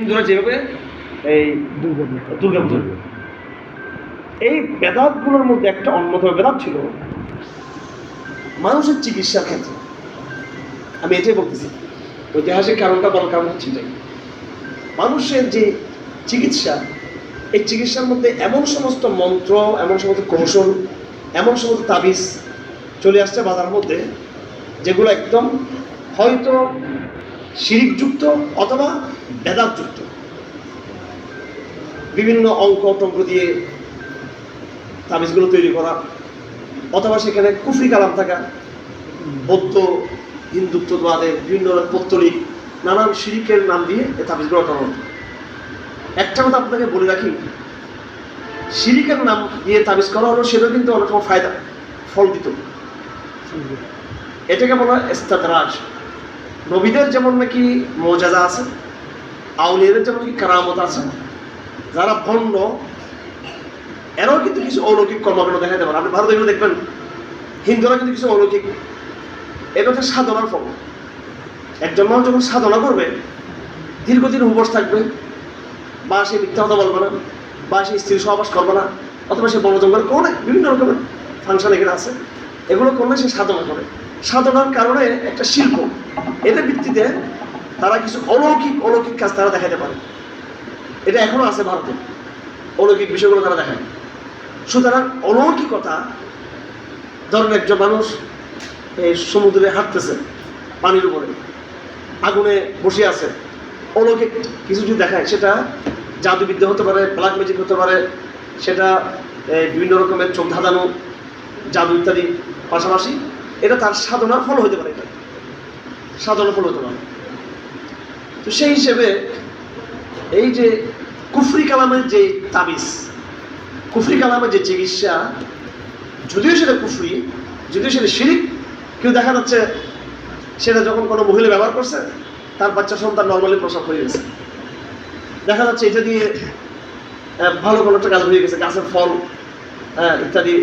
হিন্দুরা যেভাবে এই দুর্গা পুজো, এই বেদাতগুলোর মধ্যে একটা অন্যতম বেদাত ছিল মানুষের চিকিৎসার ক্ষেত্রে। আমি এটাই বলতেছি, ঐতিহাসিক কারণটা বলার কারণ হচ্ছে এটাই, মানুষের যে চিকিৎসা, এই চিকিৎসার মধ্যে এমন সমস্ত মন্ত্র, এমন সমস্ত কৌশল, এমন সমস্ত তাবিজ চলে আসছে বাজারের মধ্যে, যেগুলো একদম হয়তো শিরিকযুক্ত অথবা বেদাতযুক্ত। বিভিন্ন অঙ্ক টঙ্ক দিয়ে তাবিজগুলো তৈরি করা, অথবা সেখানে কুফরি কালাম থাকা, বৌদ্ধ হিন্দুত্ববাদের বিভিন্ন পৌত্তলিক নানান শিরিকের নাম দিয়ে এই তাবিজগুলো করা হতো। একটা কথা আপনাকে বলে রাখি, শিরিকের নাম দিয়ে তাবিজ করা হলো, সেটাও কিন্তু অনেক রকম ফায়দা ফল দিত। এটাকে বলা হয় ইস্তেদরাজ। নবীদের যেমন নাকি মুআজিজা আছে, আউলিয়াদের যেমন নাকি কারামত আছে, যারা ভণ্ড এরাও কিন্তু কিছু অলৌকিক কর্মকাণ্ড দেখাতে পারে। আপনি ভারতে দেখবেন হিন্দুরা কিন্তু কিছু অলৌকিক, এটা হচ্ছে সাধনার ফল। একজন মানুষ যখন সাধনা করবে, দীর্ঘদিন উপবাস থাকবে, বা সে মিথ্যা কথা বলবে না, বা সে স্ত্রীর সহবাস করবে না, অথবা সে বন জঙ্গল করবে, বিভিন্ন রকমের ফাংশন এখানে আছে, এগুলো করলে সে সাধনা করে। সাধনার কারণে একটা শিল্প, এদের ভিত্তিতে তারা কিছু অলৌকিক কাজ তারা দেখাতে পারে। এটা এখনো আছে ভারতে, অলৌকিক বিষয়গুলো তারা দেখায়। সুতরাং অলৌকিকতা, ধরেন একজন মানুষ এই সমুদ্রে হাঁটতেছে, পানির উপরে আগুনে বসে আছে, অলৌকিক কিছু যদি দেখায়, সেটা জাদুবিদ্যা হতে পারে, ব্ল্যাক ম্যাজিক হতে পারে, সেটা বিভিন্ন রকমের চোখ ধাঁধানো জাদু ইত্যাদি, পাশাপাশি এটা তার সাধনার ফল হতে পারে, এটা সাধনার ফল হতে পারে। তো সেই হিসেবে এই যে কুফরি কালামের যে তাবিজ, কুফরি কালামের যে চিকিৎসা, যদিও সেটা কুফরি, যদিও সেটা শিরিক, কেউ দেখা যাচ্ছে সেটা যখন কোনো মহিলা ব্যবহার করছে, তার বাচ্চা সন্তান নর্মালি প্রসব হয়ে গেছে। দেখা যাচ্ছে এটা দিয়ে ভালো কোনো একটা গাছ হয়ে গেছে, গাছের ফল ইত্যাদি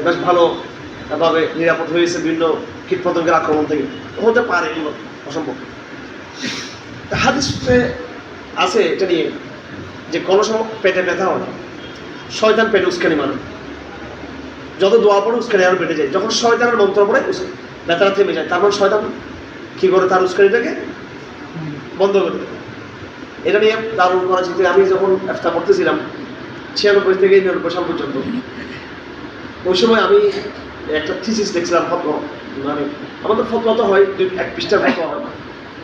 বেশ ভালোভাবে নিরাপদ হয়েছে বিভিন্ন কীটপতঙ্গের আক্রমণ থেকে। হতে পারে, এগুলো অসম্ভব। হাদিসে আছে এটা নিয়ে যে কোনো সময় পেটে ব্যথা হয়, শয়তান পেটে উস্কানি মারে, যত দোয়া পড়ে উস্কানি আরো পেটে যায়। যখন শয়তানের মন্ত্র পড়ে ব্যথাটা থেমে যায়, তারপর শয়তান কি করে তার উস্কানিটাকে বন্ধ করে দেয়। এটা নিয়ে দারুণ করা চিন্তা। আমি যখন একটা পড়তেছিলাম 96 থেকে 99 সাল পর্যন্ত, ওই সময় আমি একটা থিসিস দেখছিলাম, ফতোয়া। মানে আমাদের ফতোয়া তো হয় 1 পৃষ্ঠার ফতোয়া হয়,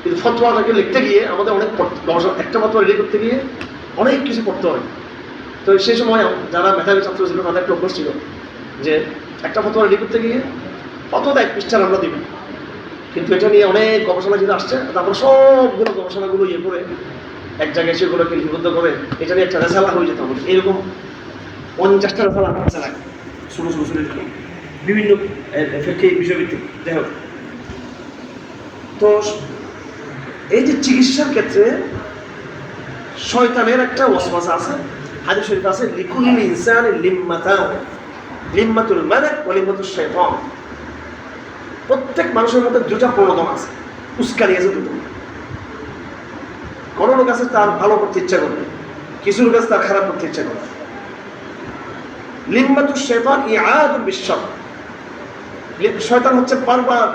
কিন্তু ফতোয়াটাকে লিখতে গিয়ে আমাদের অনেক একটা ফতোয়া রেডি করতে গিয়ে অনেক কিছু পড়তে হয়। তো সেই সময় যারা মেধাবী ছাত্র ছিল তাদের একটা অভ্যাস ছিল যে একটা ফতোয়া রেডি করতে গিয়ে ফতোয়াটা 1 পৃষ্ঠার আমরা দিই, কিন্তু এটা নিয়ে অনেক গবেষণা যেটা আসছে, তারপর সবগুলো গবেষণাগুলো ইয়ে করে এক জায়গায় সেগুলোকে লিপিবদ্ধ করে এটা নিয়ে একটা রেসালা হয়ে যেত আমাদের। এরকম 50টা রেসালা আছে লাগে, ছোটো বিভিন্ন বিষয়ভিত্তিক। যাই হোক, তো এই যে চিকিৎসার ক্ষেত্রে শয়তানের একটা ওয়াসওয়াসা আছে। হাদিস শরীফ আছে, লিকুল্লি ইনসানিন লিম্মাতান, লিম্মাতুল মালাক ওয়া লিম্মাতুশ শাইতান। প্রত্যেক মানুষের মধ্যে 2টা প্রণোদনা আছে, উস্কানি আছে 2টো। কোনো লোক আছে তার ভালো করতে ইচ্ছা করবে, কিছু লোক আছে তার খারাপ করতে ইচ্ছা করবে। লিম্মাতুশ শাইতান ইআদুল বিশর, শয়তান হচ্ছে বারবার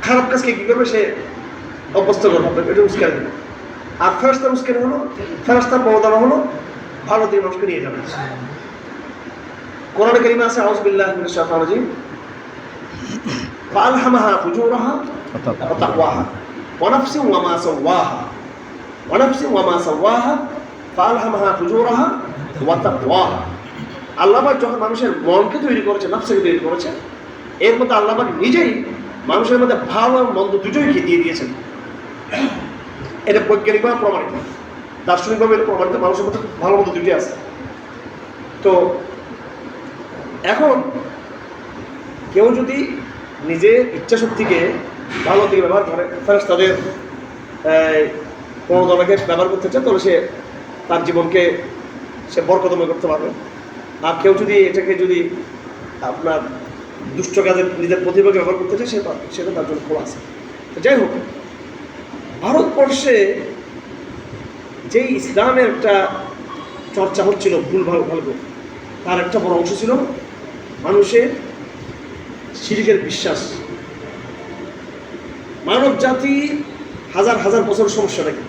খারাপ কাজকে কি করবে, সে অভ্যস্ত করবে, এটা উস্কানি দেবে। আর ফেরেশতার উস্কানি হলো, ফেরেশতার প্রণোদনা হলো ভালো দিকে মানুষকে নিয়ে যাবে। কোরআনে কারিমে আছে, আউযু বিল্লাহি মিনাশ শাইতানির রাজিম, ফাআলহামাহা ফুজুরাহা ওয়া তাকওয়াহা ওয়া নাফসিন ওয়া মা সাওয়াহা ওয়া নাফসিন ওয়া মা সাওয়াহা ফাআলহামাহা ফুজুরাহা ওয়া তাকওয়াহা। আল্লাহ পাক যখন মানুষের মনকে তৈরি করেছে, নফসকে তৈরি করেছে, এর মধ্যে আল্লাহ পাক নিজেই মানুষের মধ্যে ভালো এবং মন্দ দুটোই দিয়ে দিয়েছেন। এটা বৈজ্ঞানিকভাবে প্রমাণিত, দার্শনিকভাবে এটা প্রমাণিত, মানুষের মধ্যে ভালো মন্দ দুটোই আছে। তো এখন কেউ যদি নিজের ইচ্ছাশক্তিকে ভালো দিকে ব্যবহার করে, ফেরেশতাদের প্রণোদনাকে ব্যবহার করতে চায়, তাহলে সে তার জীবনকে সে বরকতময় করতে পারবে। আর কেউ যদি এটাকে যদি আপনার দুষ্ট কাজে নিজের প্রতিভাকে ব্যবহার করতে চায়, সেটা তার জন্য খোলা আছে। তো যাই হোক, ভারতবর্ষে যেই ইসলামের একটা চর্চা হচ্ছিল ভুল ভালো তার একটা বড় অংশ ছিল মানুষের শিরকের বিশ্বাস। মানব জাতি হাজার হাজার বছর সমস্যা নাকি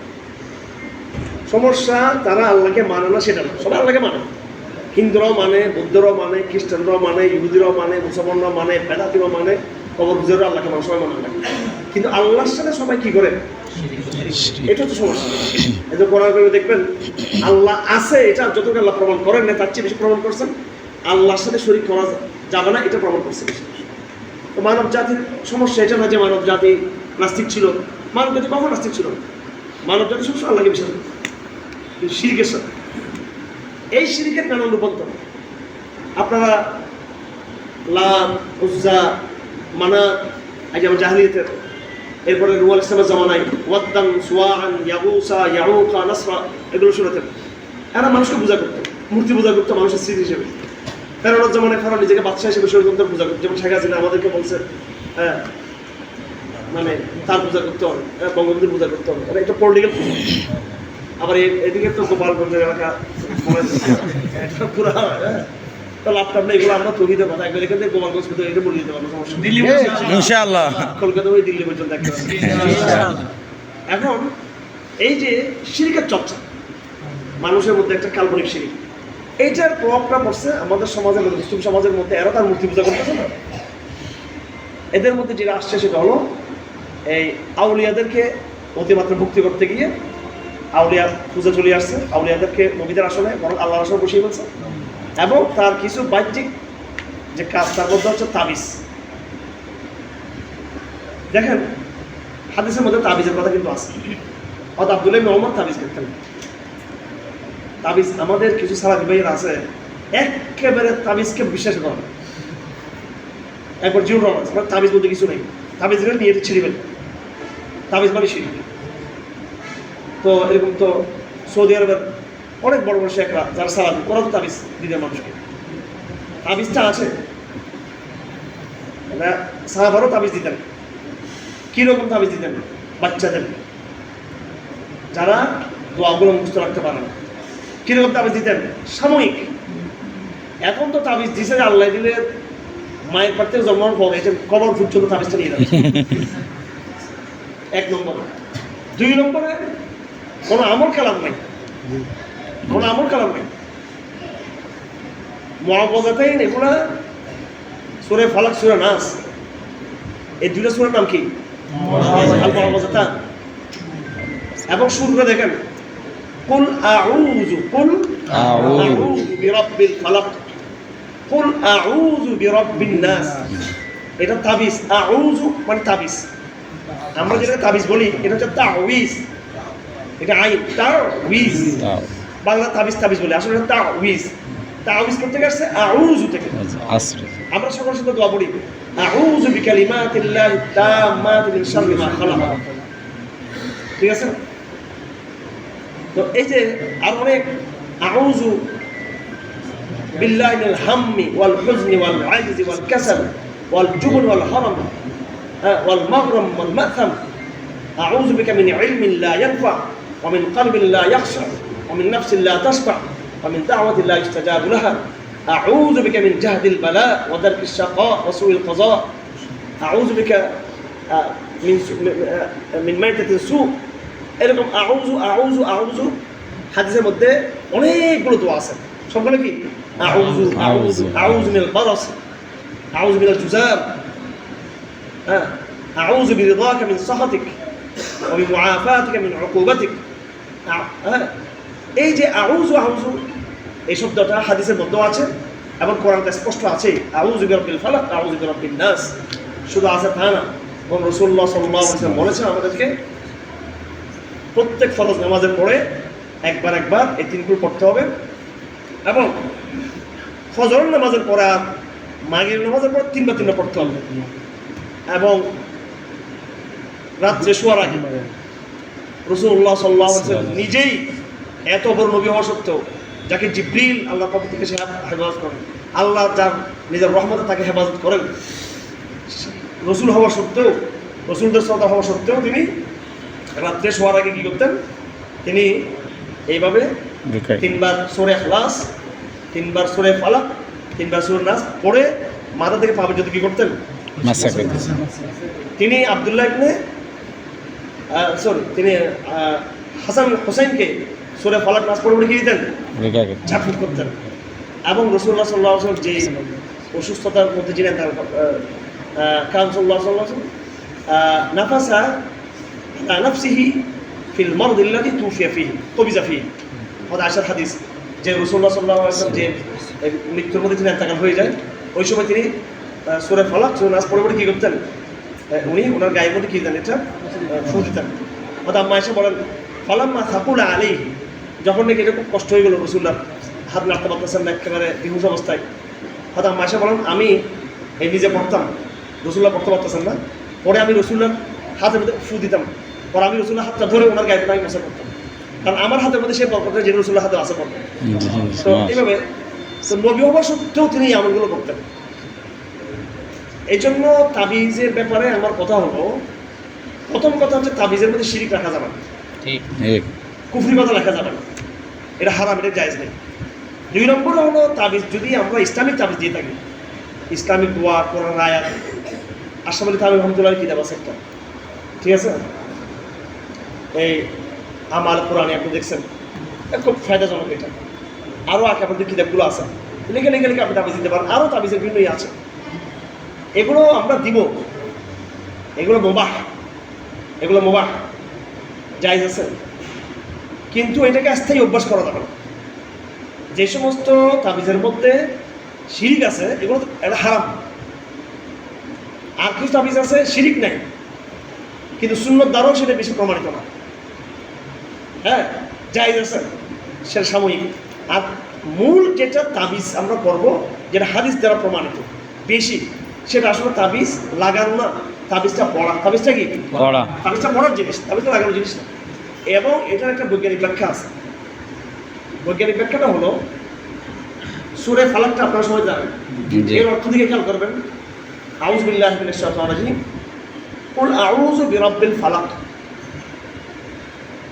সমস্যা, তারা আল্লাহকে মানে না সেটা না, সবাই আল্লাহকে মানে, হিন্দুরাও মানে, বৌদ্ধরাও মানে, খ্রিস্টানরাও মানে, ইহুদিরাও মানে, মুসলমানরাও মানে, বেদাতিরাও মানে, কবর বুঝেরাও আল্লাহকে মানে, সবাই মানে না। কিন্তু আল্লাহর সাথে সবাই কি করে, এটা হচ্ছে সমস্যা। এই যে কোরআন করে দেখবেন আল্লাহ আছে, এটা যতটুকু আল্লাহ প্রমাণ করেন না তার চেয়ে বেশি প্রমাণ করছেন আল্লাহর সাথে শরীক করা যাবে না, এটা প্রমাণ করছে বেশি। তো মানব জাতির সমস্যা এটা না যে মানব জাতি নাস্তিক ছিল, মানব জাতি কখন নাস্তিক ছিল, মানব জাতি সবসময় আল্লাহকে বিশ্বাস করে, কিন্তু শিরকের সাথে। এই শিরকের নানান রূপান্তর আপনারা লাত, উজ্জা, মানাত, যেমন জাহেলিয়াতের, এরপরে রুয়াল ইসলামের জামানায় ওয়াদ্দান, সুওয়াআন, ইয়াগুসা, ইয়াউকা, নাসরা, এগুলো শুনেতেন। এরা মানুষকে পূজা করতো, মূর্তি পূজা করতো মানুষের স্মৃতি হিসেবে। ফেরানোর জামানায় ফেরান নিজেকে বাদশাহ হিসেবে ষড়যন্ত্র পূজা করতো, যেমন শেখ হাসিনা আমাদেরকে বলছে মানে তার পূজা করতে হবে, বঙ্গবন্ধুর পূজা করতে হবে, এটা একটা পলিটিক্যাল পূজা। আবার এদিকে তো গোপালগঞ্জের এলাকা পুরো লাভটাপ নেই, এগুলো আমরা তৈরিতে কথা একবার এখান থেকে গোপালগঞ্জ পর্যন্ত এটা বলে দিতে পারবো, সমস্যা দিল্লি ইনশাআল্লাহ, কলকাতা হয়ে দিল্লি পর্যন্ত একটা। এখন এই যে শিরকের চর্চা মানুষের মধ্যে একটা কাল্পনিক শিরিক, এইটার প্রভাবটা পড়ছে আমাদের সমাজের মধ্যে, মুসলিম সমাজের মধ্যে। এরা তার মূর্তি পূজা করতেছে না, এদের মধ্যে যেটা আসছে সেটা হলো এই আউলিয়াদেরকে অতিমাত্রা মুক্তি করতে গিয়ে আউলিয়া পূজা চলে আসছে, আউলিয়াদেরকে নবীদের আসনে বরং আল্লাহর আসনে বসিয়ে ফেলছে, এবং তার কিছু বাহ্যিক যে কাজ তার মধ্যে হচ্ছে তাবিজ। দেখেন হাদিসের মধ্যে তাবিজের কথা কিন্তু আছে, অত আব্দুল্লাহ ইবনে ওমর তাবিজ করতেন। তাবিজ আমাদের কিছু সালাফি ভাইয়ের আছে একেবারে তাবিজকে বিশ্বাস করে না, একবার জিউর আছে তাবিজ বলতে কিছু নেই, তাবিজ নিয়ে ছিঁড়িবেন, তাবিজ মানে শিরক। তো এরকম তো সৌদি আরবের অনেক বড় বড় শেখরা যারা সালাফি, ওরা তো তাবিজ দিতেন মানুষকে, তাবিজটা আছে, সাহাবারও তাবিজ দিতেন। কীরকম তাবিজ দিতেন, বাচ্চাদের যারা দোয়াগুলো মুখস্থ রাখতে পারে না, কীরকম তাবিজ দিতেন, সাময়িক। এখন তো তাবিজ দিছে যে আল্লাহ দিলে মায়ের পার থেকে জন্মানোর পর এটা কবর পর্যন্ত তাবিজটা নিয়ে যাচ্ছে। 1 নম্বরে। 2 নম্বরে কোনো আমল কালাম নাই, কোনো আমল কালাম নাই। মুআওয়াযাতাইন, এগুলো সূরা ফালাক, সূরা নাস, এই 2টা সূরার নাম কি, আল মুআওয়াযাতান। এবং শুরুটা দেখেন কুল আউযু, কুল আউযু বিরাব্বিল ফালাক, কুল আউযু বিরাব্বিন নাস। এটা তাবিজ, আউযু মানে তাবিজ। আমরা যেটা তাবিজ বলি এটা হচ্ছে তাওয়িজ, এটা আইন, তাওয়িজ। বাংলা তাবিজ তাবিজ বলি, আসলে এটা তাওয়িজ। তাওয়িজ করতে গেছে আউযু থেকে। আমরা সকাল সকাল দোয়া পড়ি, আউযু বিকালিমাতিল্লাহি তাম্মাতি মিন শাররি মা খালাক। ঠিক আছে? তো এই যে আর অনেক আউযু বিল্লাহি মিনাল হাম্মি ওয়াল হুজনি ওয়াল আজজি ওয়াল কাসাল ওয়াল জুবন ওয়াল হারাম ওয়াল মাগরাম ওয়াল মা'থাম, আউযু বিকা মিন ইলমিন লা ইয়ানফা ওয়া মিন কলবিন লা ইয়াখশা ওয়া মিন নাফসিন লা তাশবা ওয়া মিন দা'ওয়াতিন লা ইস্তাজাবু লাহা, আউযু বিকা মিন জাহদিল বালা ওয়া দারকিশ শাকা ওয়া সুইল কাযা, আউযু বিকা মিন মাইতাতিস সু। এরকম আউযু আউযু আউযু হাদিসের মধ্যে অনেকগুলো দোয়া আছে। সবগুলো কি আউযু আউযু আউযু মিনাল বারাস, আউযু মিনাল জুযাম, আউযু বিরিদাকা মিন সাখাতিক ওয়া মিন মুআফাতিকা মিন উকুবাতিক। এই যে আউযু আউযু এই শব্দটা হাদিসের মধ্যেও আছে এবং কোরআনে স্পষ্ট আছে, আউযু বিরাব্বিল ফালাক, আউযু বিরাব্বিন নাস। শুধু আছে তা না, রাসূলুল্লাহ সাল্লাল্লাহু আলাইহি ওয়াসাল্লাম বলেছেন আমাদেরকে প্রত্যেক ফরজ নামাজের পরে একবার এই 3 কুল পড়তে হবে, এবং ফজর নামাজের পরে আর মাগরিব নামাজের পরে 3 বার পড়তে হবে, এবং রাত্রে শোয়ার আগে। রাসূলুল্লাহ সাল্লাল্লাহু আলাইহি ওয়াসাল্লাম নিজেই এত বড় নবী হওয়া সত্ত্বেও, যাকে জিবরিল আল্লাহর পক্ষ থেকে সে হেফাজত করেন, আল্লাহ যার নিজের রহমতে তাকে হেফাজত করেন, রসুল হওয়া সত্ত্বেও, রসুলদের শ্রদ্ধা হওয়া সত্ত্বেও তিনি রাত্রে শোয়ার আগে কী করতেন, তিনি এইভাবে 3 বার সূরা ইখলাস, 3 বার সূরা ফালাক, 3 বার সূরা নাস পড়ে মাথা থেকে পা পর্যন্ত কি করতেন? মাসা করতেন। তিনি আব্দুল্লাহ ইবনে তিনি হাসান হোসেনকে সূরা ফালাক নাস পড়ে কি দিতেন? ঝাড়ফুঁক করতেন। এবং রাসূলুল্লাহ সাল্লাল্লাহু আলাইহি ওয়াসাল্লাম যে অসুস্থতার মধ্যে ছিলেন তার কাম সাল্লাল্লাহু আলাইহি ওয়াসাল্লাম নাফাসা আলা নাফসিহি ফিল মারদ আল্লাযী তুফিয়া ফিহি কবিজা ফিহি। আয়েশার হাদিস যে রাসূলুল্লাহ সাল্লাল্লাহু আলাইহি ওয়াসাল্লাম যে মৃত্যুর মধ্যে তিনি ইন্তেকাল হয়ে যায়, ওই সময় তিনি সূরা ফালাক সূরা নাস পড়ে পড়ে কি করতেন? উনি ওনার গায়ের মধ্যে কি দেন? এটা ফু দিতেন। আম্মা আয়েশা বলেন ফালাম্মা সাকুলা আলাইহি, যখন নাকি এটা খুব কষ্ট হয়ে গেল, রাসূলুল্লাহ হাত নাড়তে পারতেছেন না, একেবারে বিহুশ অবস্থায়, আম্মা আয়েশা বলেন আমি এই নিজে পড়তাম, রাসূলুল্লাহ পড়তে পারতেছেন না, পরে আমি রাসূলুল্লাহর হাতের মধ্যে ফু দিতাম, পরে আমি রাসূলুল্লাহ হাতটা ধরে ওনার গায়ে আমি মশা করতাম, কারণ আমার হাতের মধ্যে সে বরকত যে রাসূলুল্লাহ হাতে আছে বরকত। তো এইভাবে নবী হওয়া সত্ত্বেও তিনি এই আমলগুলো করতেন। এই জন্য তাবিজের ব্যাপারে আমার কথা হলো, প্রথম কথা হচ্ছে তাবিজের মধ্যে শিরিক রাখা যাবে না, কুফরি কথা লেখা যাবে না, এটা হারাম, এটা জায়েজ নেই। 2 নম্বরে হলো তাবিজ যদি আমরা ইসলামিক তাবিজ দিয়ে থাকি, ইসলামিক দোয়া, কোরআন আয়াত, আশরাফ আলী থানভী রহমাতুল্লাহ কিতাব আছে একটা, ঠিক আছে, এই আমাল কোরআনে আপনি দেখছেন, খুব ফায়দাজনক এটা। আরও আঁকাবাদের কিতাবগুলো আছে, লিখে লিখে লিখে আপনি তাবিজ দিতে পারেন, আরও তাবিজের বিভিন্নই আছে, এগুলো আমরা দিব, এগুলো মুবাহ, এগুলো মুবাহ জায়েজ আছে, কিন্তু এটাকে স্থায়ী অভ্যাস করা যাবে না। যে সমস্ত তাবিজের মধ্যে শিরিক আছে এগুলো তো এটা হারাম। আর কিছু তাবিজ আছে শিরিক নাই কিন্তু সুন্নত দ্বারাও সেটা বেশি প্রমাণিত না, হ্যাঁ জায়েজ আছে, সেটা সাময়িক। আর মূল যেটা তাবিজ আমরা করবো, যেটা হাদিস দ্বারা প্রমাণিত বেশি, সেটা আসলে তাবিজ লাগানো না, তাবিজটা পড়া। তাবিজটা কি? পড়া। তাবিজটা পড়ার জিনিস, তাবিজটা লাগানোর জিনিস না। এবং এটার একটা বৈজ্ঞানিক ব্যাখ্যা আছে। বৈজ্ঞানিক ব্যাখ্যাটা হলো, সূরা ফালাকটা আপনারা সবাই জানেন, এর অর্থ দিকে খেয়াল করবেন, আউযু বিল্লাহি মিনাশ শাইতানির রাজিম, কুল আউযু বিরাব্বিল ফালাক,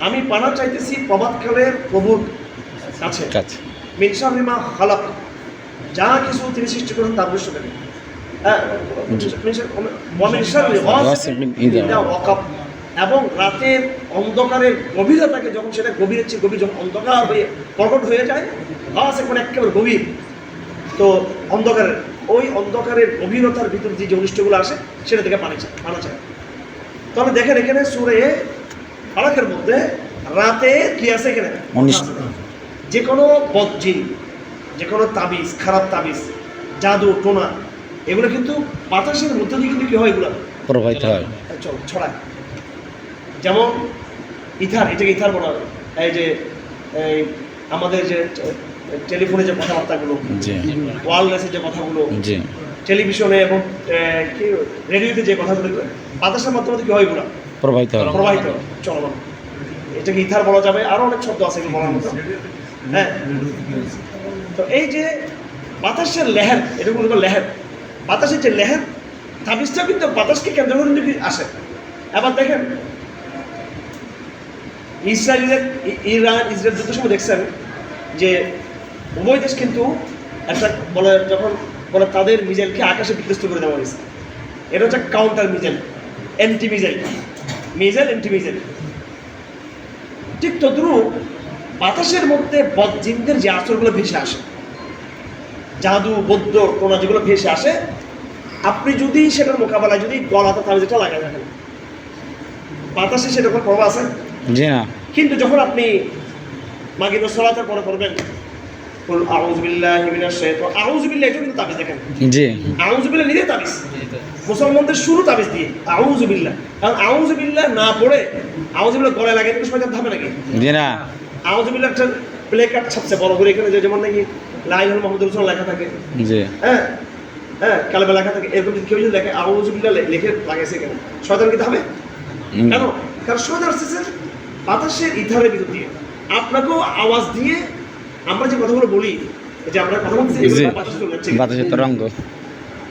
আমি পানা চাইতেছি প্রভাতকালের প্রভুর কাছে, মিন শাররি মা খালাক, যা কিছু তিনি সৃষ্টি করেন তার বিষয়ে, এবং রাতের অন্ধকারের গভীরতাকে যখন সেটা গভীরের চেয়ে গভীর যখন অন্ধকার হয়ে প্রকট হয়ে যায়, এখন একেবারে গভীর, তো অন্ধকারের ওই অন্ধকারের গভীরতার ভিতর যে অনিষ্টগুলো আসে সেটা থেকে মানা যায়। তাহলে দেখেন এখানে সূরা ফালাকের মধ্যে রাতে কি আছে? এখানে যে কোনো বদজিন, যে কোনো তাবিজ, খারাপ তাবিজ, জাদু টোনা, এগুলো কিন্তু বাতাসের মধ্যে দিয়ে কিন্তু কি হয়, এগুলো প্রবাহিত হয়, ছড়ায়। যেমন ইথার, এটাকে ইথার বলা হয়। এই যে আমাদের যে টেলিফোনে যে কথাবার্তাগুলো, ওয়ারলেসে যে কথাগুলো, টেলিভিশনে এবং রেডিওতে যে কথাগুলো, বাতাসের মাধ্যমে কি হয়, এগুলো প্রবাহিত চলমান, এটাকে ইথার বলা যাবে। আরও অনেক শব্দ আছে এগুলো বলার মতো, হ্যাঁ। তো এই যে বাতাসের লেহের, এটা কোনো লেহের, বাতাসের যে লেহের, তাবিজটা কিন্তু বাতাসকে কেন্দ্র করে যদি আসে। আবার দেখেন ইসরায়েল যুদ্ধের সময় দেখছেন যে উভয় দেশ কিন্তু একটা বলে, যখন বলে তাদের মিসাইলকে আকাশে বিধ্বস্ত করে দেওয়া হয়েছে, এটা হচ্ছে counter missile, anti missile, anti missile. ঠিক তদ্রুপ বাতাসের মধ্যে বদজিনদের যে আচরণগুলো ভেসে আসে, জাদু বৌদ্ধ টোনা যেগুলো ভেসে আসে, আপনি যদি সেটার মোকাবেলায় যদি গলাতে তাবিজটা লাগাই রাখেন, বাতাসে সেটার প্রভাব আছে না। কিন্তু যখন আপনি মাগরিব সালাতের পরে পড়বেন আউযু বিল্লাহি মিনাশ শাইতানির, আউযু বিল্লাহি, এটা কিন্তু তাবিজ দেখেন, জি আউযু বিল্লাহ নিজে তাবিজ, মুসলমানদের শুরু তাবিজ দিয়ে আউযু বিল্লাহ। কারণ আউযু বিল্লাহ না পড়ে আউযু বিল্লাহ গলায় লাগাই দিলে শয়তান থামবে নাকি? জি না। আউযু বিল্লাহ একটা প্লে কার্ড সবচেয়ে বড় করে এখানে যেমন নাকি লা ইলাহা মুহাম্মাদুর রাসূলুল্লাহ লেখা থাকে, জি হ্যাঁ হ্যাঁ, কালেমা লেখা থাকে, এরকম কেউ যদি লেখে আউযু বিল্লাহ লিখে লাগাইছে, কেন শয়তান কি থামবে? কেন? কারণ শয়তান আসছে বাতাসের ইথারের ভিতর দিয়ে, আপনাকেও আওয়াজ দিয়ে। আমরা যে কথাগুলো বলি, যে আমরা কথা বলছি বাতাসের তরঙ্গ,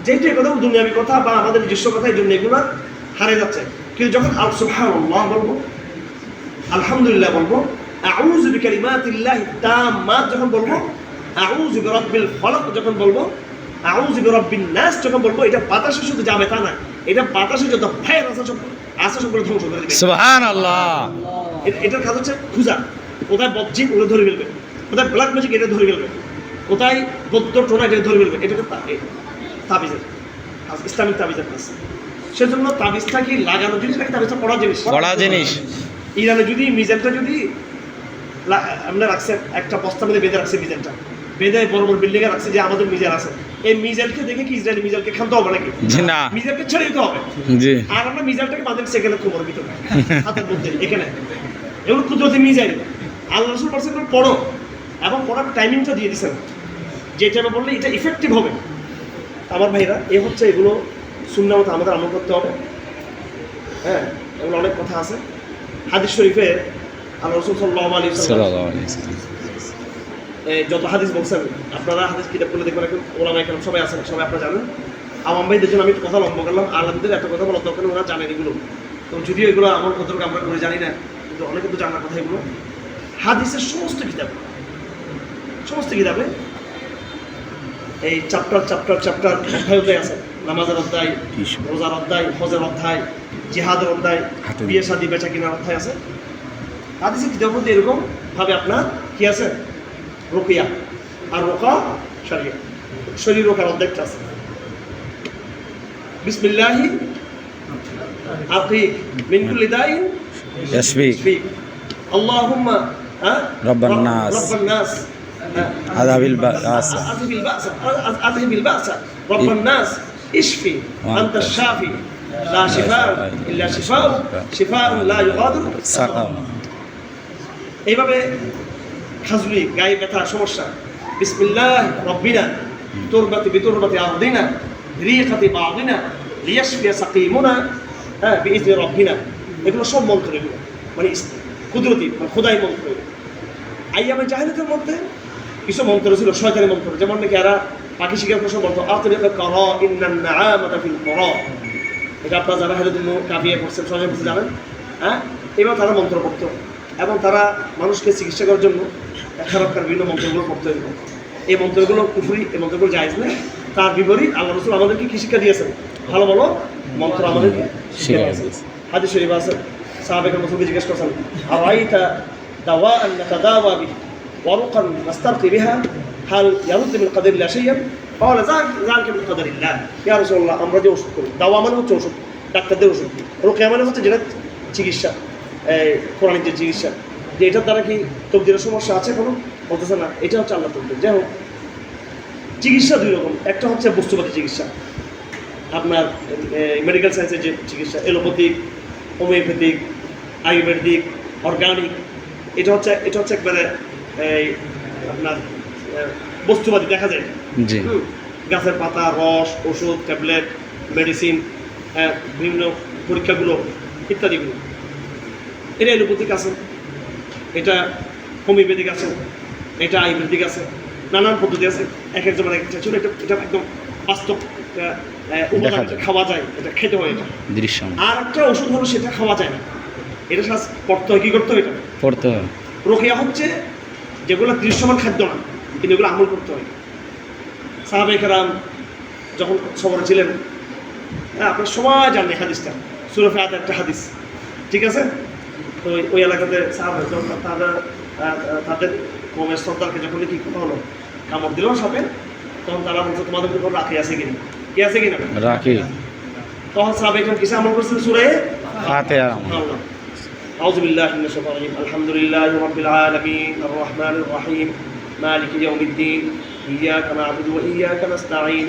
যেহেতু এই কথাগুলো দুনিয়াবি কথা বা আমাদের নিজস্ব কথা, এই জন্য এগুলো হারিয়ে যাচ্ছে। কিন্তু যখন সুবহানাল্লাহ বলবো, আলহামদুলিল্লাহ বলবো, আউযু বিকালিমাতিল্লাহি তাম্মাত যখন বলবো, আউযু বিরাব্বিল ফালাক যখন বলবো, আউযু বিরাব্বিন নাস যখন বলবো, এটা বাতাসে শুধু যাবে তা না, এটা বাতাসে যত ভাইরাস আছে সবগুলো ধ্বংস করে দেবে। সুবহানাল্লাহ। এটার কাজ হচ্ছে খুঁজা, কোথায় বজ্জিন ওগুলো ধরে ফেলবে, কোথায় ব্ল্যাক ম্যাজিক এটা ধরে ফেলবে, কোথায় বৌদ্ধ টোনা এটা ধরে ফেলবে। এটা তাবিজের ইসলামিক তাবিজের কাজ। সেজন্য তাবিজটা কি লাগানো জিনিস নাকি তাবিজটা পড়া জিনিস? পড়া জিনিস। ইরানে যদি মিজানটা যদি আমরা রাখছে একটা বস্তা মধ্যে বেঁধে রাখছে, মিজানটা বেঁধে বড় বড় বিল্ডিংয়ে রাখছে যে আমাদের মিজান আছে, এই মিজানকে দেখে কি ইসরায়েলি মিজানকে খানতে হবে নাকি? জি না, মিজানকে ছেড়ে দিতে হবে। জি। আর আমরা মিজানটাকে বাঁধেন সেকেন্ডে কোমর ভিতরে হাতের মধ্যে এখানে, এগুলো কুদরতি মিজাইল। আল্লাহ রাসূল বলেছেন পড়ো, এবং পড়ার টাইমিংটা দিয়ে দিয়েছেন যে টাইমে বললে এটা ইফেক্টিভ হবে। আমার ভাইরা এ হচ্ছে এগুলো সুন্নাহ মতো আমাদের আমল করতে হবে। হ্যাঁ, এগুলো অনেক কথা আছে হাদিস শরীফে। আল্লাহ রাসূল সাল্লাল্লাহু আলাইহি ওয়াসাল্লাম যত হাদিস বলছেন, আপনারা হাদিস কিতাবগুলো দেখবেন, এখন ওলামা কেরাম সবাই আছেন, সবাই আপনারা জানেন। আমার ভাইদের জন্য আমি একটু কথা লম্বা করলাম, আলেমদের এত কথা বলার দরকার, ওরা জানেন এগুলো। তো যদিও এগুলো আমার কতটুকু আমরা করে জানি না, কিন্তু অনেকে তো জানার কথা এগুলো। হাদিসের সমস্ত কিতাবে এই চ্যাপ্টার অধ্যায় আছে। নামাজের অধ্যায়, রোজার অধ্যায়, হজের অধ্যায়, জিহাদের অধ্যায়, বিয়ে শাদী বেচা কিনার অধ্যায় আছে। হাদিসের কিতাবের মধ্যে এরকম ভাবে আপনার কি আছে, রুকিয়া আর রোকা শরিয়া, শরীর রোকার অধ্যায়টা আছে। বিসমিল্লাহি আকিক মিন কুল্লি দাইন ইয়াশফিক, আল্লাহুম্মা রাব্বান নাস আযহাবিল বা'স রাব্বান নাস ইশফি আনতা শাফি লা শিফা ইল্লা শিফাউন লা ইউগাদিরু সাকাম। এইভাবে খাজুলি, গায়ে ব্যথা, সমস্যা, বিসমিল্লাহ রব্বিনা তুরবাতি বিতুরবাতি আরদিনা রিকাতি বাদিনা লিয়াশফিয়া সাকিমুনা বিইذن রব্বিনা। এগুলো সব মন্ত্র, এগুলো মানে কুদরতি খোদাই মন্ত্র। আইয়ামে জাহেলিয়াতের মধ্যে কিছু মন্ত্র ছিল শয়তানি মন্ত্র, যেমন নাকি এরা পাখি শিকার প্রশ্ন বলতো আতরিকা কারা ইন্নান নাআমাতা ফিল কুরা। এটা আপনারা যারা হেলাদুল কাবিয়া করছেন সবাই জানেন। হ্যাঁ, এবার তারা মন্ত্র পড়তো এবং তারা মানুষকে চিকিৎসা করার জন্য খারাপকার বিভিন্ন মন্ত্রগুলো পড়তে হইব। এই মন্ত্রগুলো কুফরি, এই মন্ত্রগুলো জায়েজ নেই। তার বিপরীত আল্লাহ রাসূল আমাদেরকে কি শিক্ষা দিয়েছেন? ভালো ভালো মন্ত্র আমাদেরকে শিক্ষা দিয়েছেন। হাদিস শরীফ আছে, সাহাবায়ে কেরাম রাসূলকে জিজ্ঞেস করেছেন আরাইতা দাওয়াআন নাতাদাওয়া বিহি ওয়া রুকান নাস্তারকি বিহা হাল ইয়ারুদ্দু মিন কাদারিল্লাহ শাইআন ক্বালা যালিকা মিন কাদারিল্লাহ। ইয়া রাসূলুল্লাহ, আমরা যে ওষুধ করি, দাওয়া মানে হচ্ছে ওষুধ, ডাক্তারদের ওষুধ, রুকিয়া মানে হচ্ছে যেটা চিকিৎসা, কোরআনিক যে চিকিৎসা, যে এটার দ্বারা কি তকদিরের সমস্যা আছে কোনো? বলতেছে না, এটা হচ্ছে আল্লাহ তকদির। যাই হোক, চিকিৎসা দুই রকম, একটা হচ্ছে বস্তুপাতি চিকিৎসা, আপনার মেডিকেল সায়েন্সের যে চিকিৎসা, এলোপ্যাথিক, হোমিওপ্যাথিক, আয়ুর্বেদিক, অর্গানিক। এটা হচ্ছে একবারে আপনার বস্তুপাতি, দেখা যায় গাছের পাতা, রস, ওষুধ, ট্যাবলেট, মেডিসিন, বিভিন্ন পরীক্ষাগুলো ইত্যাদিগুলো। এটা এলোপ্যাথিক আছে, এটা হোমিওপ্যাথিক আছে, এটা আয়ুর্বেদিক আছে, নানান পদ্ধতি আছে। এক একজনের একটা ছিল, এটা একদম বাস্তব খাওয়া যায়, এটা খেতে হয়। এটা দৃশ্য। আর একটা ওষুধ হলো সেটা খাওয়া যায় না, এটা পড়তে হয়। কি করতে হয়? এটা পড়তে হয়। রুকিয়া হচ্ছে যেগুলো দৃশ্যমান খাদ্য না, কিন্তু এগুলো আমল করতে হয়। সাহাবায়ে কেরাম যখন সফরে ছিলেন, আপনার সবাই জানেন হাদিসটা, সূরা ফাতিহার একটা হাদিস, ঠিক আছে? তো ওই এলাকাতে তাদের কমের সর্দারকে যখন কি কথা হলো, কামড় দিল সাপে, তখন তারা বলছে তোমাদের উপর রাখি আছে কিনা, কি আছে কিনা রাখি। তখন সাহাবায়ে কেরাম কিসে আমল করছেন? সূরা ফাতিহা। আউযু বিল্লাহি মিনাশ শাইতানির রাজিম। আলহামদুলিল্লাহি রাব্বিল আলামিন আর রাহমানির রহিম মালিকি ইয়াউমিদ্দিন ইয়্যাকা না'বুদু ওয়া ইয়্যাকা নাস্তাঈন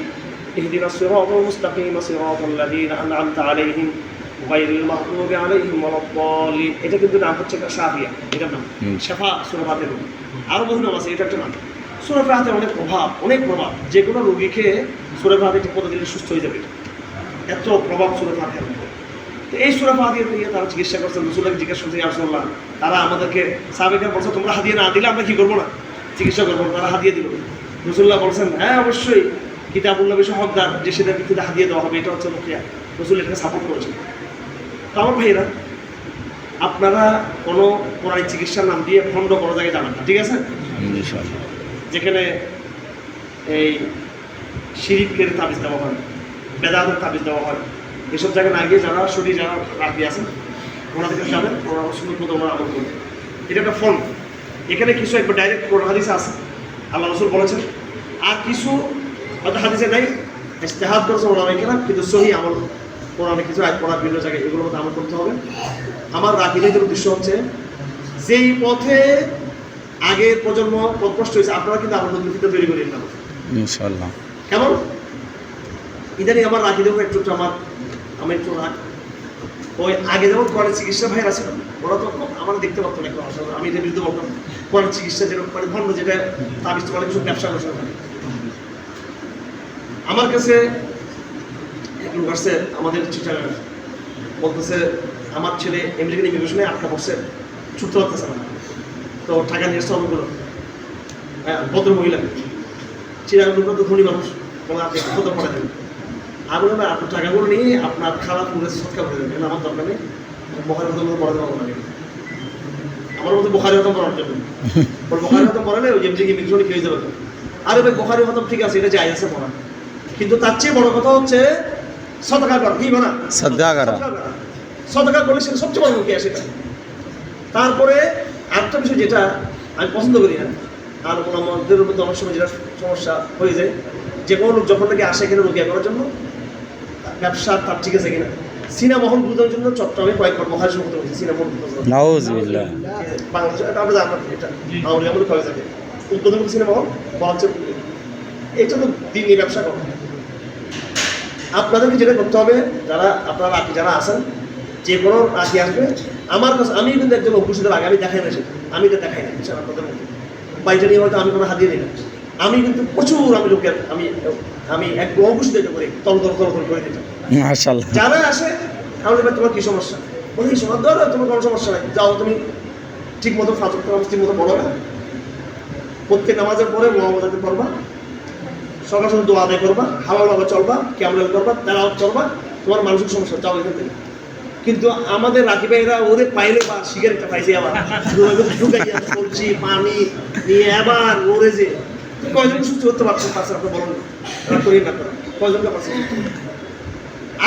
ইহদিনাস সিরাতাল মুস্তাকিম সিরাতাল লাযীনা আন'আমতা আলাইহিম গায়রিল মাগদুবি আলাইহিম ওয়ালাদ-দাল্লিন। এটা কিন্তু নাম হচ্ছে শাফিয়া, এটার নাম শাফা। সূরা ফাতিহা আরো বহু নাম আছে, এটা একটা নাম। সূরা ফাতিহা অনেক প্রভাব, যে কোনো রোগীকে সূরা ফাতিহা ঠিক মতো দিলে সুস্থ হয়ে যাবে, এত প্রভাব সূরা ফাতিহার। তো এই সূরা ফাতিহা দিয়ে তারা চিকিৎসা করছেন। রাসূলুল্লাহকে জিজ্ঞেস করছেন, ইয়া রাসূলুল্লাহ, তারা আমাদেরকে সাহাবায়ে বলছে তোমরা হাদিয়া না দিলে আমরা কি করবো না, চিকিৎসা করবো না। তারা হাদিয়া দিল। রাসূলুল্লাহ বলছেন, হ্যাঁ অবশ্যই কিতাবুল্লাহ বিষয় হকদার, যে সেটা ভিত্তিতে হাদিয়া দেওয়া হবে, এটা হচ্ছে রুকিয়া। রাসূল এটাকে সাপোর্ট করেছেন। তো আমার ভাইরা, আপনারা কোনো কোরআনিক চিকিৎসার নাম দিয়ে ভণ্ড কোনো জায়গায় যাবেন না, ঠিক আছে? যেখানে এই শিরিকের তাবিজ দেওয়া হয়, বেদাতের তাবিজ দেওয়া হয়, এসব জায়গায় না গিয়ে যারা শরীর যারা রাখি আছেন ওনাদের কাছে যাবেন, ওনারা সুন্দর মতো ওনারা আমল করবেন। এটা একটা ফল। এখানে কিছু একবার ডাইরেক্ট কোরআন হাদিসে আছে, আল্লাহ রসুল বলেছেন, আর কিছু হয়তো হাদিসে নাই, ইজতিহাদ করেছে ওনারা এখানে, কিন্তু সহি আমল কোরআনে কিছু আয়াত পড়া বিভিন্ন জায়গায় এগুলোর মধ্যে আমল করতে হবে। আমার রাকিদের উদ্দেশ্য হচ্ছে যেই পথে আগের প্রজন্ম পথভ্রষ্ট হয়েছে আপনারা কিন্তু আমার নতুন ফিতা তৈরি করিয়ে নেবেন ইনশাআল্লাহ। কেমন ইদানিং আমার রাকিদের একটু আমি একটু রাখ ওই আগে যেমন কোরআনের চিকিৎসা ভাইয়ের আছে ওরা তো আমার দেখতে পারতো না, আমি এটার বিরুদ্ধে বলতাম। কোরআনের চিকিৎসা যেরকম মানে ভণ্ড যেটা তাবিজ অনেক কিছু ব্যবসা করছে। আমার কাছে এক লোক আসছে আমাদের চিটাগাং, বলতেছে আমার ছেলে আমেরিকান ইমিগ্রেশনে আটকা পড়ছে, ছুটতে পারতেছে না, তো টাকা নিয়ে এসছে অনেকগুলো। ভদ্র মহিলা, চিটাগাং লোকরা তো ধনী মানুষ, বলে আপনি কত পড়া দেবেন? আমি বললাম আপনার টাকাগুলো নিয়ে আপনার খারাপ করে সৎকার করে দেবেন, আমার দরকার নেই, বোখারি হতম পড়া দেওয়া লাগে আমার মতো বোখারি হতম পড়ার জন্য। বোখারি হতম পড়ালে ওই এমনি ইমিগ্রেশনে খেয়ে যাবে। আরে ভাই বোখারি হতম ঠিক আছে, এটা যাই আছে পড়া, কিন্তু তার চেয়ে বড় কথা হচ্ছে সদকা করা। কি বলা? সদকা করলে সেটা সবচেয়ে বড় মুখে আসে। তারপরে আরেকটা বিষয় যেটা আমি পছন্দ করি না, আর আমাদের মধ্যে অনেক সময় যেটা সমস্যা হয়ে যায়, যে কোনো লোক যখন নাকি আসে এখানে রুকিয়া করার জন্য ব্যবসা তার ঠিক আছে কিনা, সিনেমা হল বুঝানোর জন্য চট্টগ্রামে কয়েকবার মহারাষ্ট্র করতে হয়েছে সিনেমা হল বাংলাদেশ, এটা আমরা জানলাম, এটা আমাদের এমন কয়ে যাবে উদ্বোধন সিনেমা হল বা হচ্ছে এটা তো দিনই ব্যবসা করে। আপনাদেরকে যেটা করতে হবে, যারা আপনারা রাখি যারা আছেন, যে কোনো রাখি আসবে আমার কাছে, আমি কিন্তু একজন অভ্যুষিত আগে আমি দেখাই না, সেটা আমি এটা দেখাই না আপনাদের মধ্যে বাইটা নিয়ে হয়তো আমি কোনো হাতিয়ে নিই না, আমি কিন্তু প্রচুর আমি লোকের আমি এক অভ্যুষিত এটা করি, তলতল করে দিতাম। যারা আসে আমি বলি তোমার কী সমস্যা, বলি সমস্যা ধরো তোমার কোনো সমস্যা নাই, যাও তুমি ঠিক মতো ফাঁস ঠিক মতো পড়ো না, প্রত্যেক নামাজের পরে মোহাম্মদ পড়বা, সকাল সকাল দোয়া আদায় করবা, হালালভাবে চলবা, কেমন করবা, তেলাওয়াত করবা, তোমার মানসিক সমস্যা যাও এখান থেকে। কিন্তু আমাদের রাখি ভাইরা ওদের পাইলে বা সিগারেটটা পাইছে আবার সবজি পানি নিয়ে আবার ওরে যে কয়জন সুস্থ করতে পারছেন পারছেন আপনি বলুন, করি না করেন কয়জনকে পারছেন?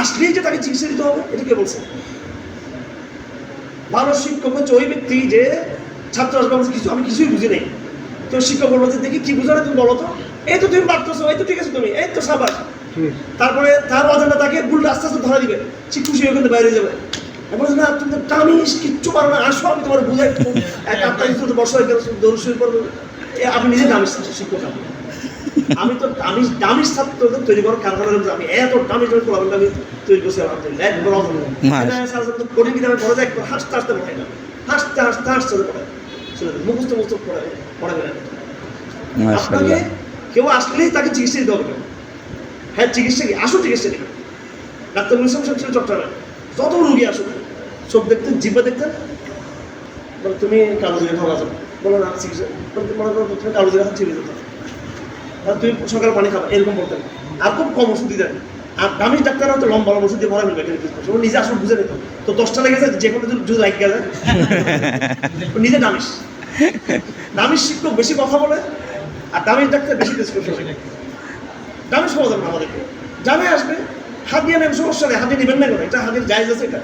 আসলেই যে তাকে চিকিৎসা দিতে হবে এটা কে বলছে? ভালো শিক্ষক হচ্ছে ওই ব্যক্তি যে ছাত্র আসবে কিছু আমি কিছুই বুঝি নেই, তো শিক্ষক বলবো যে দেখি কি বুঝো না তুমি বলো তো, এই তো তুমি পারতেছো, এই তো ঠিক আছে তুমি, এই তো সাবাস। তারপরে তার অজান্তা তাকে ভুলটা আস্তে আস্তে ধরা দিবে, ঠিক খুশি ওখান থেকে বাইরে যাবে। বলছে না তুমি তো টামিস কিচ্ছু পারো না, আসো আমি তোমার বুঝাই এক আপনার বর্ষা দৌড় শুরু করবো। আপনি নিজে দামিস শিক্ষক, আমি তো দামিস ছাত্রদের তৈরি করার কারখানার মধ্যে আমি এত দামি আমি তৈরি করছি আলহামদুলিল্লাহ। কঠিন কিনা পড়ে যায় হাসতে হাসতে পড়াই না, হাসতে হাসতে হাসতে পড়ায় মুখস্থ পড়াবে না। আপনাকে কেউ আসলেই তাকে চিকিৎসা দিতে হবে। হ্যাঁ চিকিৎসা কি আসো চিকিৎসা দিবে। ডাক্তার মুসলিম সাহেব ছিল চট্টগ্রামে, যত রুগী আসুক চোখ দেখতেন জিভা দেখতেন, বলে তুমি কালো জিরা খাওয়া যাবে, বলো না চিকিৎসা মনে করো তুমি কালো জিরা খাচ্ছি যেত, তুমি সকালে পানি খাবা এরকম বলতেন। আর খুব কম ওষুধ দিতেন। আর দামি ডাক্তার হয়তো লম্বা লম্বা ওষুধ দিয়ে ভরা ফেলবে, ও নিজে আসলে বুঝে নিত, তো 10টা লেগে যায় যে কোনো যদি লাইক গেছে নিজে দামিস শিক্ষক বেশি কথা বলে, আর দামির ডাক্তার বেশি প্রেসক্রিপশন। দামি সমাজ না আমাদেরকে জানে আসবে হাত দিয়ে নেন, সমস্যা নেই, হাতে নেবেন না কেন, এটা হাতের জায়েজ আছে, এটা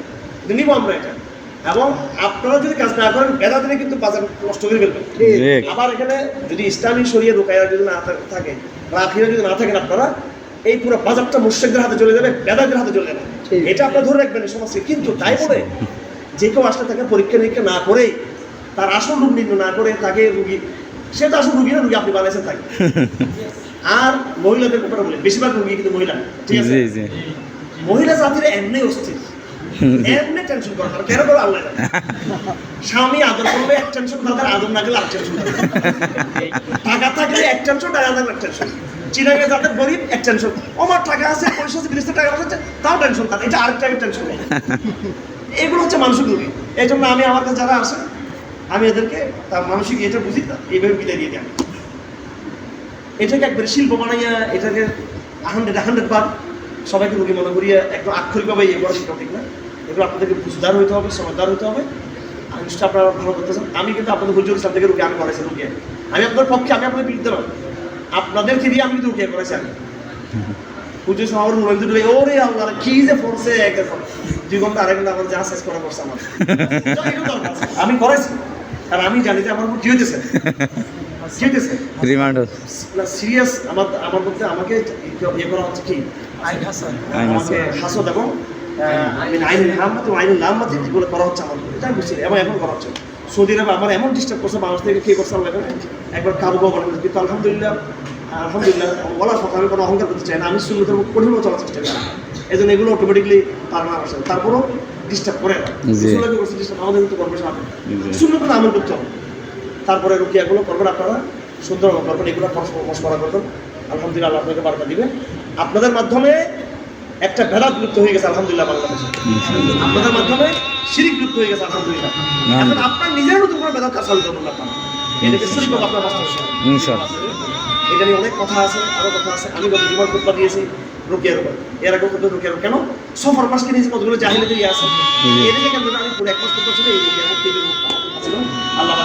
নিব আমরা এটা। এবং আপনারা যদি কাজ না করেন বেদা দিলে কিন্তু বাজার নষ্ট করে ফেলবেন। আবার এখানে যদি ইসলামী শরিয়া রুকায়া যদি না থাকে, রাখিরা যদি না থাকেন, আপনারা এই পুরো বাজারটা মুশরিকদের হাতে চলে যাবে, বেদাদের হাতে চলে যাবে, এটা আপনারা ধরে রাখবেন এই সমাজকে। কিন্তু তাই বলে যে কেউ আসলে তাকে পরীক্ষা নিরীক্ষা না করে, তার আসল রোগ নির্ণয় না করে তাকে রুগী, সে তো আসল রুগী না, রুগী আপনি বানাইছেন তাকে। আর মহিলাদের ব্যাপারে বলে বেশিরভাগ রুগী কিন্তু মহিলা, ঠিক আছে? মহিলা জাতির এমনি অস্থির, এমনি টেনশন করে কেন করে আল্লাহ জানে। স্বামী আদর করলে এক টেনশন, তাদের আদর না গেলে আর টেনশন, টাকা থাকলে এক টেনশন, টাকা থাকলে এক টেনশন। চিরাগে যাদের গরিব এক টেনশন, আমার টাকা আছে পয়সা আছে বিদেশ টাকা আছে তাও টেনশন, তার এটা আরেকটা টেনশন নেই। এগুলো হচ্ছে মানসিক রোগী। এই জন্য আমি আমার কাছে যারা আসে আমি এদেরকে তার মানসিক এটা বুঝি না, এইভাবে বিদায় দিয়ে দেয়। এটাকে একবারে শিল্প বানাইয়া এটাকে 100 সবাইকে রোগী মনে করিয়া একদম আক্ষরিকভাবে ইয়ে করা শিক্ষা ঠিক না। এগুলো আপনাদেরকে বুঝদার হইতে হবে, সমঝদার হইতে হবে। নিশ্চয় আপনারা ভালো করতেছেন। আমি কিন্তু আপনাদের হুজুর সাহেব থেকে রুকিয়া আমি করেছি রুকিয়া। আমি আপনার পক্ষে, আমি আপনাদের বিরুদ্ধে নয়, আপনাদেরকে দিয়ে আমি কিন্তু রুকিয়া করেছি। আমি হুজুর সাহেব আমার রুমের দুটো ওরে আল্লাহ কি যে পড়ছে একটা 2 ঘন্টা আড়াই ঘন্টা আমার যা শেষ করা পড়ছে আমার আমি করেছি। কারণ আমি জানি যে আমার কি হইতেছে রিমান্ড না সিরিয়াস আমার মধ্যে আমাকে ইয়ে করা হচ্ছে কি আমাকে হাসদ এবং আইনুল হাম্মাত ও আইনুল লাম্মাত যেগুলো করা হচ্ছে আমার এটা আমি বুঝছি এবং এখন করা হচ্ছে। সৌদি আরবে আমার এমন ডিস্টার্ব করছে, বাংলাদেশ থেকে কে করছে আমার একবার কাবু কাবু করে, কিন্তু আলহামদুলিল্লাহ বলার কথা আমি কোনো অহংকার করতে চাই না। আমি সুন্নতের কঠিনভাবে চলার চেষ্টা করি, এই জন্য এগুলো অটোমেটিকলি পার না আসে। তারপরও ডিস্টার্ব করে না, আমাদের কিন্তু করবে সুন্নত না আমল করতে হবে। তারপরে রুকিয়াগুলো করবেন আপনারা, সুন্দর করবেন, এগুলো মশওয়ারা করবেন। আলহামদুলিল্লাহ আল্লাহ আপনাকে বারকা দিবে। আপনাদের মাধ্যমে একটা ভেদাত লুপ্ত হয়ে গেছে আলহামদুলিল্লাহ বাংলাদেশে, আপনাদের মাধ্যমে শিরিক লুপ্ত হয়ে গেছে আলহামদুলিল্লাহ। এখন আপনার নিজের নতুন করে ভেদাত কাজ চালু করবেন আপনারা, এটাকে শিরিক আপনার বাস্তব ইনশাআল্লাহ। এটা নিয়ে অনেক কথা আছে, আরও কথা আছে। আমি গত জীবন খুতবা দিয়েছি রুকিয়ার উপর, এর আগে কিন্তু রুকিয়ার কেন সফর মাসকে নিয়েছি কতগুলো জাহিলিয়াতের ইয়ে আছে, এদিকে কেন আমি পুরো 1 মাস করতে ছিল এই রুকিয়ার মুক্তি আল্লাহ